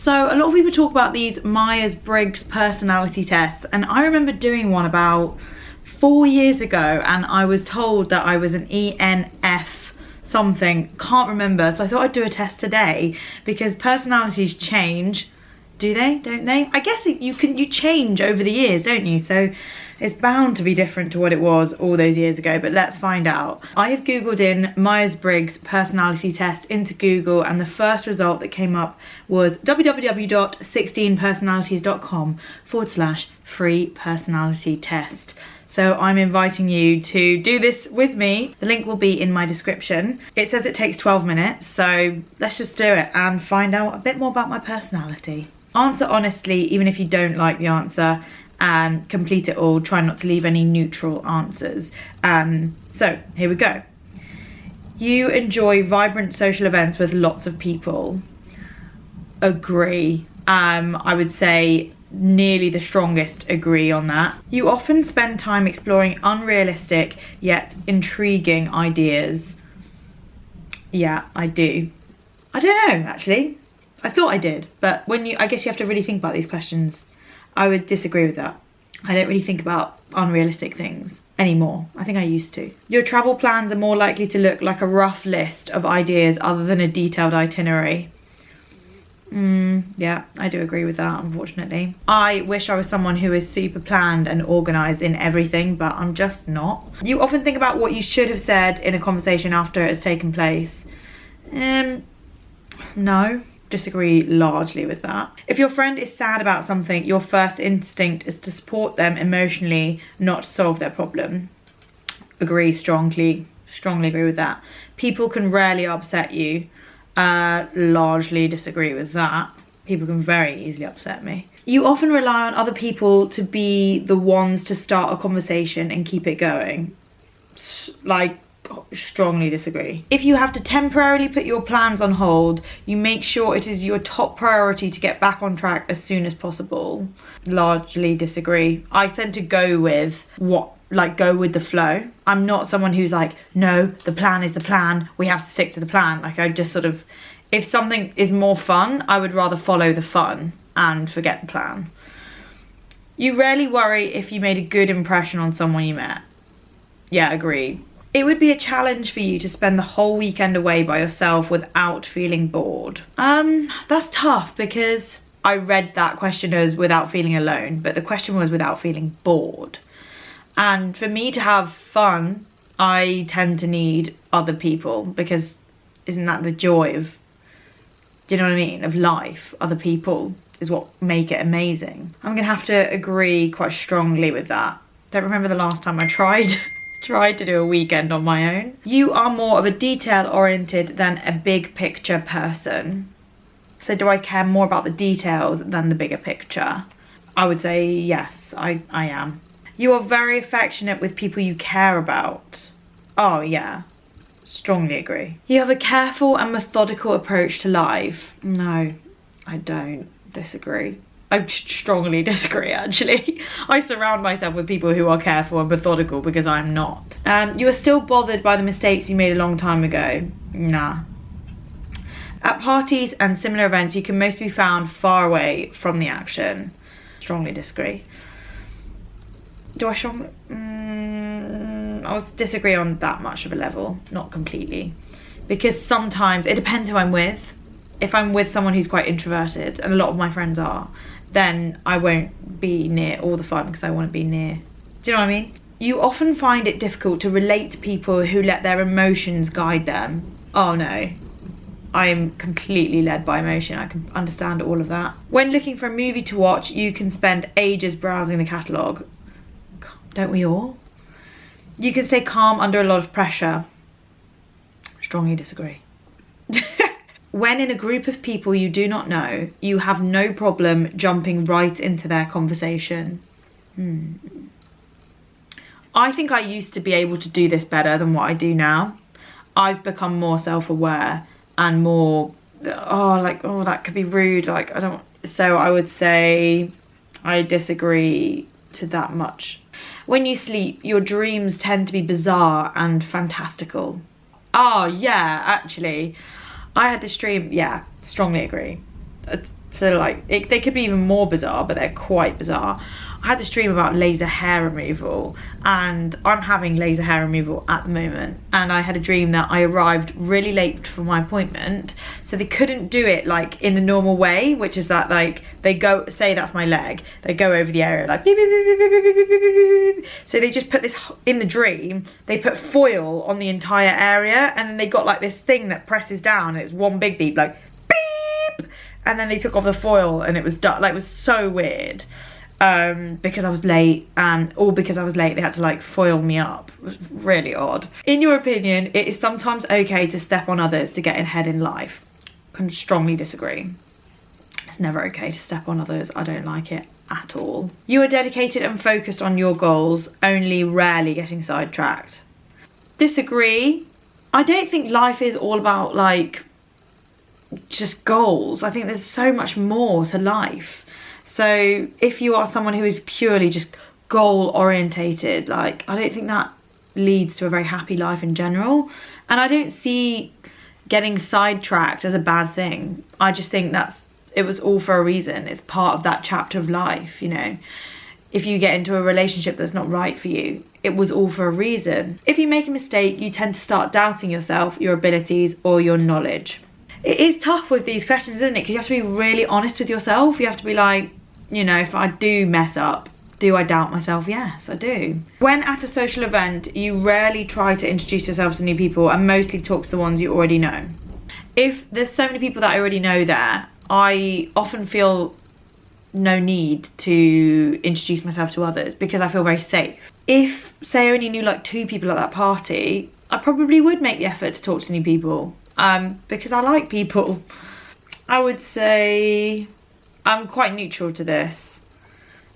So a lot of people talk about these Myers-Briggs personality tests, and I remember doing one about 4 years ago, and I was told that I was an ENF something, can't remember, so I thought I'd do a test today because personalities change. Do they? Don't they? I guess you change over the years, don't you? So it's bound to be different to what it was all those years ago, but let's find out. I have Googled in Myers-Briggs personality test into Google, and the first result that came up was www.16personalities.com/free personality test. So I'm inviting you to do this with me. The link will be in my description. It says it takes 12 minutes, so let's just do it and find out a bit more about my personality. Answer honestly, even if you don't like the answer, and complete it all. Try not to leave any neutral answers. So here we go. You enjoy vibrant social events with lots of people. Agree. I would say nearly the strongest agree on that. You often spend time exploring unrealistic yet intriguing ideas. Yeah, I do. I don't know, actually. I thought I did, but I guess you have to really think about these questions. I would disagree with that. I don't really think about unrealistic things anymore. I think I used to. Your travel plans are more likely to look like a rough list of ideas other than a detailed itinerary. Yeah, I do agree with that, unfortunately. I wish I was someone who is super planned and organised in everything, but I'm just not. You often think about what you should have said in a conversation after it has taken place. No. Disagree largely with that. If your friend is sad about something, your first instinct is to support them emotionally, not to solve their problem. Agree, strongly agree with that. People can rarely upset you. Largely disagree with that. People can very easily upset me. You often rely on other people to be the ones to start a conversation and keep it going. Strongly disagree. If you have to temporarily put your plans on hold, you make sure it is your top priority to get back on track as soon as possible. Largely disagree. I tend to go with go with the flow. I'm not someone who's like, no, the plan is the plan, we have to stick to the plan. I just sort of, if something is more fun, I would rather follow the fun and forget the plan. You rarely worry if you made a good impression on someone you met. Yeah, agree. It would be a challenge for you to spend the whole weekend away by yourself without feeling bored. That's tough because I read that question as without feeling alone, but the question was without feeling bored. And for me to have fun, I tend to need other people, because isn't that the joy of, do you know what I mean, of life? Other people is what make it amazing. I'm gonna have to agree quite strongly with that. Don't remember the last time I tried to do a weekend on my own. You are more of a detail-oriented than a big picture person. So do I care more about the details than the bigger picture? I would say yes, I am. You are very affectionate with people you care about. Oh yeah, strongly agree. You have a careful and methodical approach to life. No, I don't. Disagree. I strongly disagree, actually. I surround myself with people who are careful and methodical because I'm not. You are still bothered by the mistakes you made a long time ago. Nah. At parties and similar events, you can most be found far away from the action. Strongly disagree. Do I strongly? I would disagree on that much of a level, not completely. Because sometimes, it depends who I'm with. If I'm with someone who's quite introverted, and a lot of my friends are, then I won't be near all the fun because I want to be near. Do you know what I mean? You often find it difficult to relate to people who let their emotions guide them. Oh no. I am completely led by emotion. I can understand all of that. When looking for a movie to watch, you can spend ages browsing the catalogue. Don't we all? You can stay calm under a lot of pressure. Strongly disagree. When in a group of people you do not know, you have no problem jumping right into their conversation. I think I used to be able to do this better than what I do now. I've become more self-aware and more, that could be rude, so I would say I disagree to that much. When you sleep, your dreams tend to be bizarre and fantastical. Oh yeah, actually. I had this dream, yeah, strongly agree. So like, they could be even more bizarre, but they're quite bizarre. I had this dream about laser hair removal, and I'm having laser hair removal at the moment, and I had a dream that I arrived really late for my appointment, so they couldn't do it like in the normal way, which is that like they go, say that's my leg, they go over the area like beep, beep, beep, beep, beep, beep, beep, beep, beep. So they just put this, in the dream they put foil on the entire area, and then they got like this thing that presses down, and it's one big beep, like beep, and then they took off the foil and it was done. Like, it was so weird. Because I was late, and all because I was late, they had to like foil me up. It was really odd. In your opinion, it is sometimes okay to step on others to get ahead in life. Can strongly disagree. It's never okay to step on others. I don't like it at all. You are dedicated and focused on your goals, only rarely getting sidetracked. Disagree. I don't think life is all about like just goals. I think there's so much more to life. So if you are someone who is purely just goal orientated, like, I don't think that leads to a very happy life in general. And I don't see getting sidetracked as a bad thing. I just think it was all for a reason. It's part of that chapter of life, you know. If you get into a relationship that's not right for you, it was all for a reason. If you make a mistake, you tend to start doubting yourself, your abilities, or your knowledge. It is tough with these questions, isn't it? Because you have to be really honest with yourself. You have to be like, you know, if I do mess up, do I doubt myself? Yes, I do. When at a social event, you rarely try to introduce yourself to new people and mostly talk to the ones you already know. If there's so many people that I already know there, I often feel no need to introduce myself to others because I feel very safe. If, say, I only knew like 2 people at that party, I probably would make the effort to talk to new people. Because I like people. I would say I'm quite neutral to this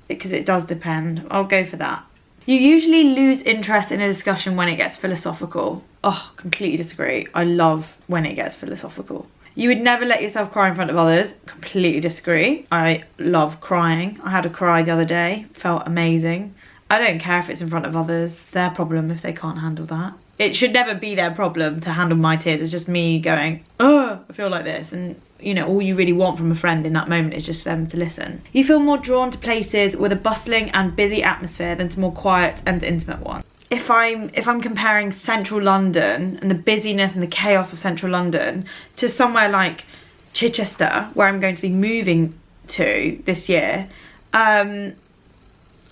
because it does depend. I'll go for that. You usually lose interest in a discussion when it gets philosophical. Oh, completely disagree. I love when it gets philosophical. You would never let yourself cry in front of others. Completely disagree. I love crying. I had a cry the other day. Felt amazing. I don't care if it's in front of others. It's their problem if they can't handle that. It should never be their problem to handle my tears. It's just me going, oh, I feel like this. And, you know, all you really want from a friend in that moment is just for them to listen. You feel more drawn to places with a bustling and busy atmosphere than to more quiet and intimate ones. If I'm comparing central London and the busyness and the chaos of central London to somewhere like Chichester, where I'm going to be moving to this year,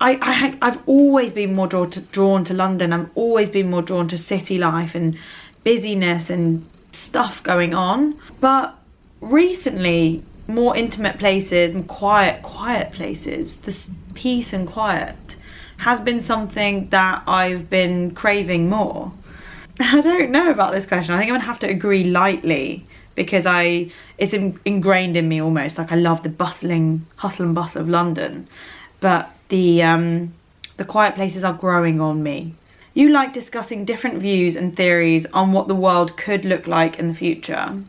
I've always been more drawn to London. I've always been more drawn to city life and busyness and stuff going on. But recently, more intimate places and quiet places, this peace and quiet has been something that I've been craving more. I don't know about this question. I think I'm gonna have to agree lightly because it's ingrained in me almost. Like, I love the bustling hustle and bustle of London, but the quiet places are growing on me. You like discussing different views and theories on what the world could look like in the future.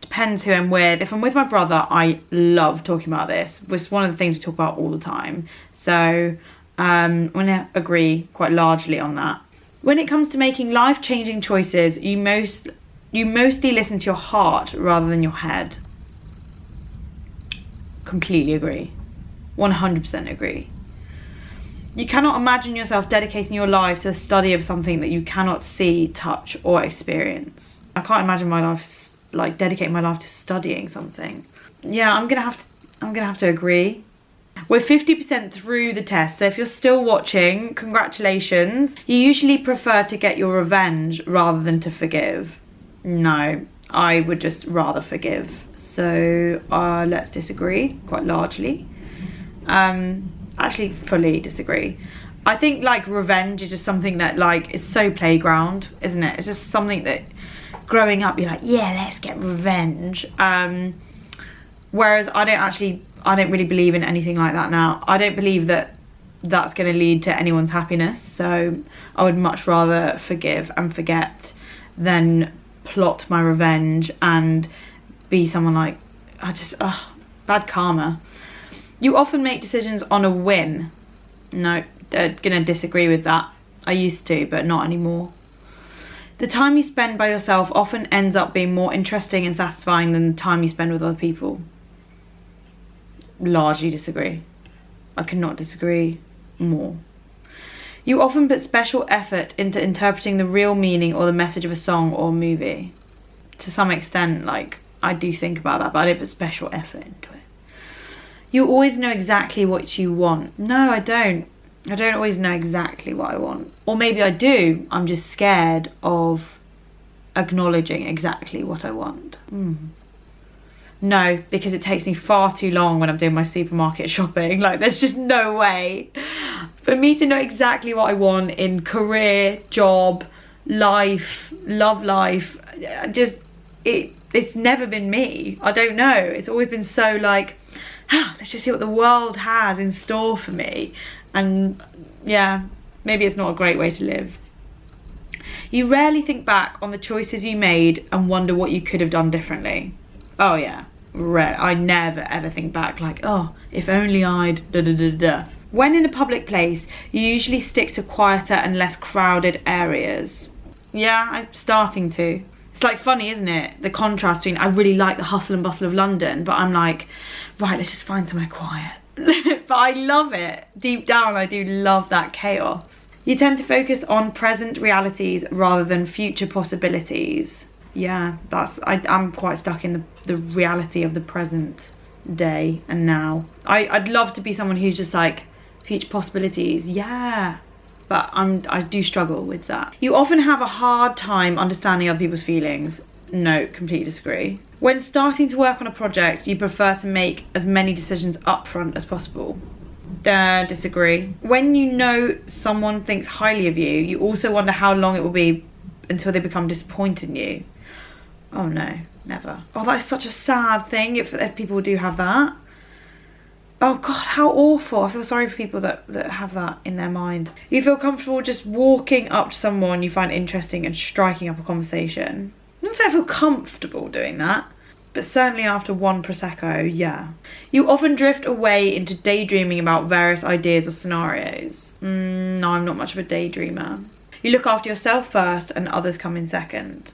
Depends who I'm with. If I'm with my brother, I love talking about this. It's one of the things we talk about all the time. So I'm gonna agree quite largely on that. When it comes to making life-changing choices, you mostly listen to your heart rather than your head. Completely agree. 100% agree. You cannot imagine yourself dedicating your life to the study of something that you cannot see, touch, or experience. I can't imagine my life, like, dedicating my life to studying something. Yeah, I'm gonna have to agree. We're 50% through the test, so if you're still watching, congratulations. You usually prefer to get your revenge rather than to forgive. No, I would just rather forgive. So let's disagree quite largely. Actually, fully disagree. I think like revenge is just something that like is so playground, isn't it? It's just something that growing up you're like, yeah, let's get revenge. Whereas I don't really believe in anything like that now. I don't believe that that's going to lead to anyone's happiness. So I would much rather forgive and forget than plot my revenge and be someone like, bad karma. You often make decisions on a whim. No, gonna disagree with that. I used to, but not anymore. The time you spend by yourself often ends up being more interesting and satisfying than the time you spend with other people. Largely disagree. I cannot disagree more. You often put special effort into interpreting the real meaning or the message of a song or movie. To some extent, like, I do think about that, but I don't put special effort into it. You always know exactly what you want. No, I don't. I don't always know exactly what I want. Or maybe I do. I'm just scared of acknowledging exactly what I want. No, because it takes me far too long when I'm doing my supermarket shopping. Like, there's just no way for me to know exactly what I want in career, job, life, love life. It's never been me. I don't know. It's always been so like, let's just see what the world has in store for me. And yeah, maybe it's not a great way to live. You rarely think back on the choices you made and wonder what you could have done differently. Oh yeah, I never ever think back like, oh, if only I'd da da da da. When in a public place, you usually stick to quieter and less crowded areas. Yeah, I'm starting to. It's like funny, isn't it? The contrast between, I really like the hustle and bustle of London, but I'm like, right, let's just find somewhere quiet. But I love it. Deep down, I do love that chaos. You tend to focus on present realities rather than future possibilities. Yeah, I'm quite stuck in the reality of the present day and now. I'd love to be someone who's just like, future possibilities, yeah. But I do struggle with that. You often have a hard time understanding other people's feelings. No, completely disagree. When starting to work on a project, you prefer to make as many decisions upfront as possible. Disagree. When you know someone thinks highly of you, you also wonder how long it will be until they become disappointed in you. Oh no, never. Oh, that's such a sad thing if people do have that. Oh God, how awful. I feel sorry for people that have that in their mind. You feel comfortable just walking up to someone you find interesting and striking up a conversation. I don't say I feel comfortable doing that, but certainly after one Prosecco, yeah. You often drift away into daydreaming about various ideas or scenarios. No, I'm not much of a daydreamer. You look after yourself first and others come in second.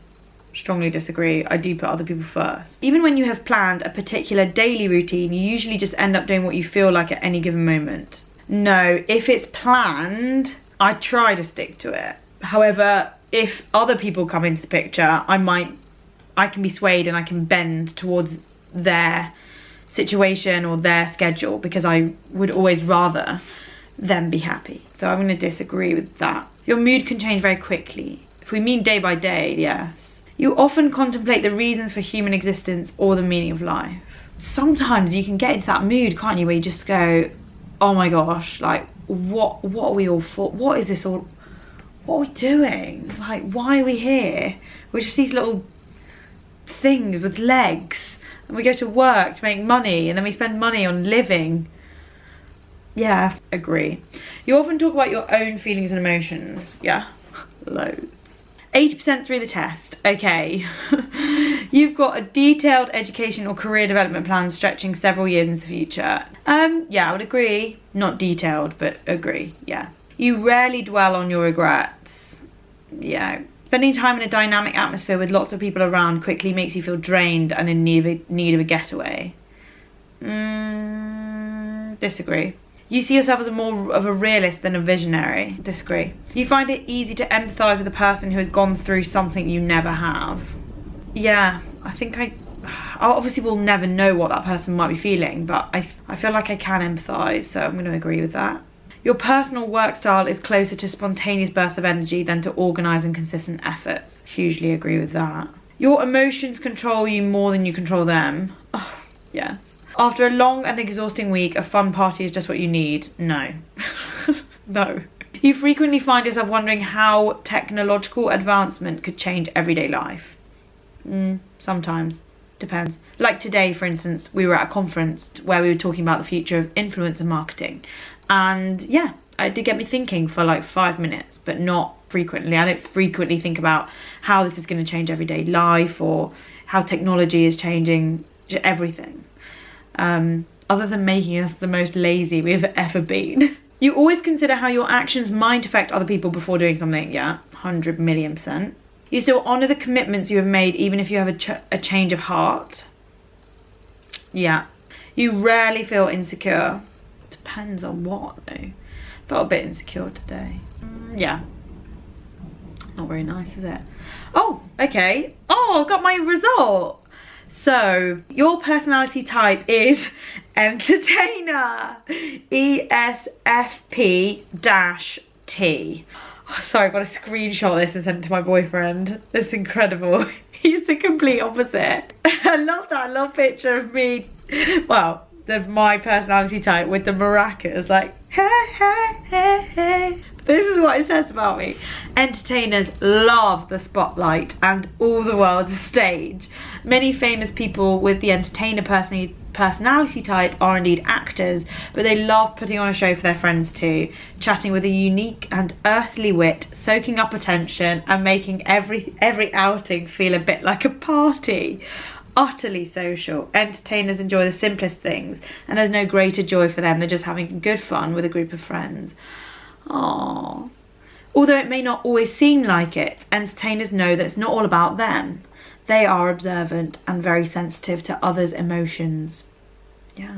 Strongly disagree. I do put other people first. Even when you have planned a particular daily routine, you usually just end up doing what you feel like at any given moment. No, if it's planned, I try to stick to it. However, if other people come into the picture, I can be swayed and I can bend towards their situation or their schedule because I would always rather them be happy. So I'm going to disagree with that. Your mood can change very quickly. If we mean day by day, yes. You often contemplate the reasons for human existence or the meaning of life. Sometimes you can get into that mood, can't you, where you just go, oh my gosh, like, what are we all for? What is this all? What are we doing? Like, why are we here? We're just these little things with legs. And we go to work to make money, and then we spend money on living. Yeah, agree. You often talk about your own feelings and emotions. Yeah, loads. 80% through the test. Okay. You've got a detailed education or career development plan stretching several years into the future. Yeah, I would agree. Not detailed, but agree, yeah. You rarely dwell on your regrets. Yeah. Spending time in a dynamic atmosphere with lots of people around quickly makes you feel drained and in need of a getaway. Disagree. You see yourself as more of a realist than a visionary. Disagree. You find it easy to empathise with a person who has gone through something you never have. Yeah, I think I obviously will never know what that person might be feeling, but I feel like I can empathise, so I'm going to agree with that. Your personal work style is closer to spontaneous bursts of energy than to organised and consistent efforts. Hugely agree with that. Your emotions control you more than you control them. Oh, yes. After a long and exhausting week, a fun party is just what you need. No. No. You frequently find yourself wondering how technological advancement could change everyday life. Sometimes. Depends. Like today, for instance, we were at a conference where we were talking about the future of influencer marketing. And yeah, it did get me thinking for like 5 minutes, but not frequently. I don't frequently think about how this is going to change everyday life or how technology is changing everything. Other than making us the most lazy we've ever been. You always consider how your actions might affect other people before doing something. Yeah, 100 million%. You still honour the commitments you have made even if you have a change of heart. Yeah. You rarely feel insecure. Depends on what though. Felt a bit insecure today. Yeah. Not very nice, is it? Oh, okay. Oh, I've got my result. So, your personality type is entertainer. ESFP-T. Oh, sorry, I've got to screenshot this and send it to my boyfriend. This is incredible. He's the complete opposite. I love that little picture of me. Well, my personality type with the maracas, like, hey, hey, hey, hey. This is what it says about me. Entertainers love the spotlight and all the world's a stage. Many famous people with the entertainer personality type are indeed actors, but they love putting on a show for their friends too, chatting with a unique and earthly wit, soaking up attention and making every outing feel a bit like a party. Utterly social. Entertainers enjoy the simplest things, and there's no greater joy for them than just having good fun with a group of friends. Aww. Although it may not always seem like it, entertainers know that it's not all about them. They are observant and very sensitive to others' emotions. Yeah.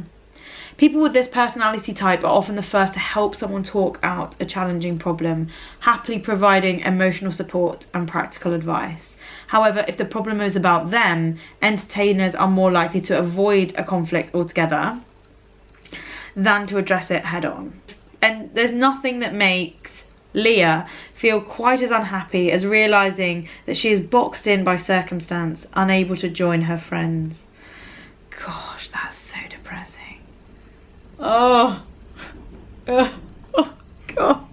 People with this personality type are often the first to help someone talk out a challenging problem, happily providing emotional support and practical advice. However, if the problem is about them, entertainers are more likely to avoid a conflict altogether than to address it head on. And there's nothing that makes Lia feel quite as unhappy as realising that she is boxed in by circumstance, unable to join her friends. Gosh, that's so depressing. Oh, oh God.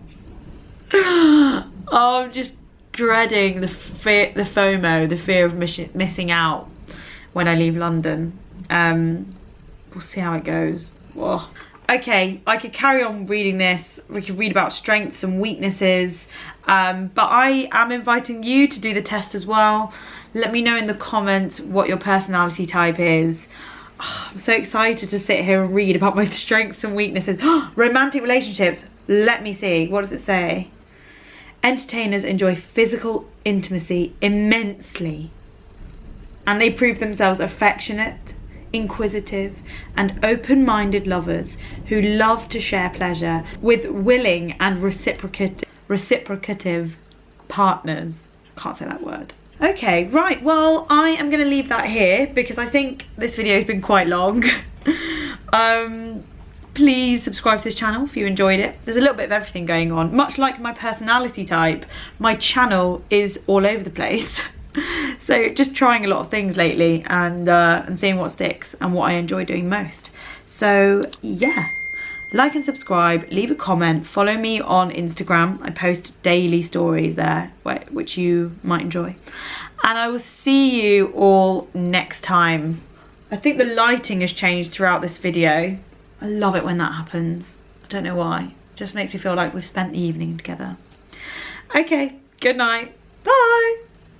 Oh, I'm just dreading the FOMO, the fear of missing out when I leave London. We'll see how it goes. Whoa. Okay, I could carry on reading this. We could read about strengths and weaknesses, but I am inviting you to do the test as well. Let me know in the comments what your personality type is. Oh, I'm so excited to sit here and read about my strengths and weaknesses. Romantic relationships. Let me see. What does it say? Entertainers enjoy physical intimacy immensely, and they prove themselves affectionate, inquisitive and open-minded lovers who love to share pleasure with willing and reciprocative partners. Can't say that word. Okay, right, well, I am going to leave that here because I think this video has been quite long. Please subscribe to this channel if you enjoyed it. There's a little bit of everything going on. Much like my personality type, my channel is all over the place. So just trying a lot of things lately and seeing what sticks and what I enjoy doing most. So yeah, like and subscribe, leave a comment, follow me on Instagram. I post daily stories there which you might enjoy, and I will see you all next time. I think the lighting has changed throughout this video. I love it when that happens. I don't know why. It just makes me feel like we've spent the evening together. Okay, good night. Bye.